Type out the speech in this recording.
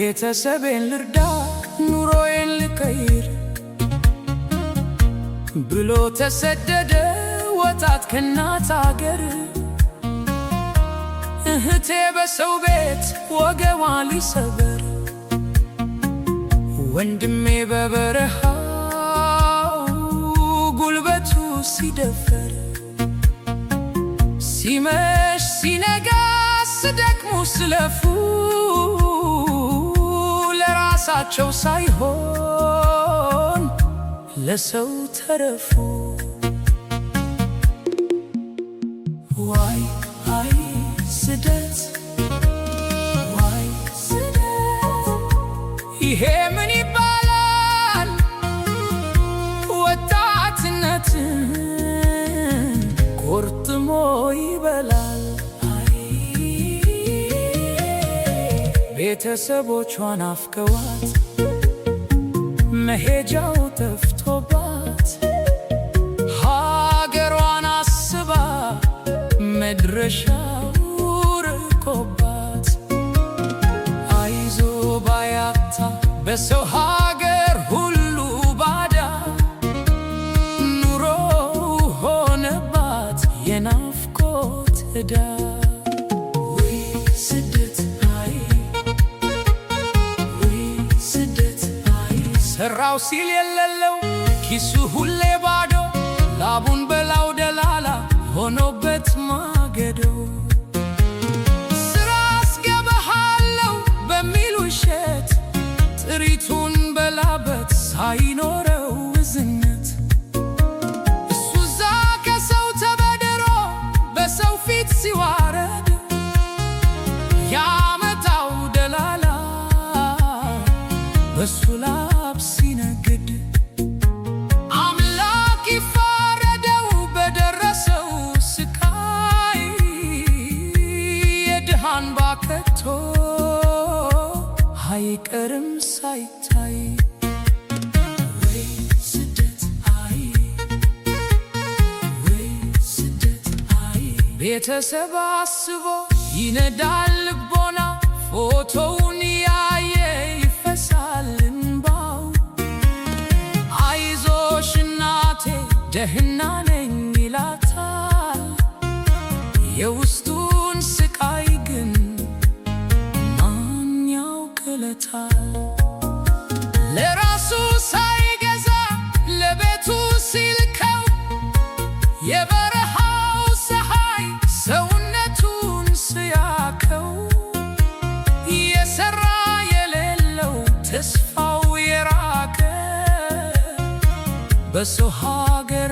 ቤተሰቤን ልርዳ ኑሮዬን ልቀይር ብሎ ተሰደደ ወጣት ከእናት አገር። እህቴ በሰው ቤት ወገቧን ሊሰበር፣ ወንድሜ በበረሃው ጉልበቱ ሲደፈር፣ ሲመሽ ሲነጋ ሲደክሙ ሲለፉ ለራሳቸው ሳይሆን ለሰው ተረፉ። ዋይ አይ ስደት ዋይ ስደት ይሄ ምን ይባላል? ወጣትነትን ቆርጥሞ ይበላል። ቤተሰቦቿን አፍቀዋት መሄጃው ጠፍቶባት፣ ሀገሯን አስባ መድረሻው ርቆባት፣ አይዞ ባያታ በሰው ሀገር ሁሉ ባዳ፣ ኑሮ ሆነባት የናፍቆት ዕዳ። ሰራው ሲል የሌለው ኪሱ ሁሌ ባዶ፣ ላቡን በላው ደላላ ሆኖበት ማገዶ። ስራ አስገባሃለው በሚል ውሸት ጥሪቱን በላበት ሳይኖረው እዝነት፣ እሱ እዛ ከሰው ተበድሮ በሰው ፊት ሲዋረድ፣ ያመጣው ደላላ በሱ ላብ ሲነግድ፣ አምላክ ይፋረደው በደረሰው ስቃይ፣ የድሃን ባከቶ አይቀርም ሳይታይ። ወይ ስደት አይ ወይ ስደት አይ ቤተሰብ አስቦ ይነዳል ልቦና፣ ፎቶውን ያየ ይፈሳል እንባው። አይዞሽ እናቴ ደህና ነኝ ይላታል፣ የውስጡን ስቃይ ግን ማን ያውቅለታል? ለራሱ ሳይገዛ ለቤቱ ሲልከው የበረሃው ፀሐይ ሰውነቱን ሲያከው፣ የሰራ የሌለው ተስፋው የራቀ በሰው ሀገር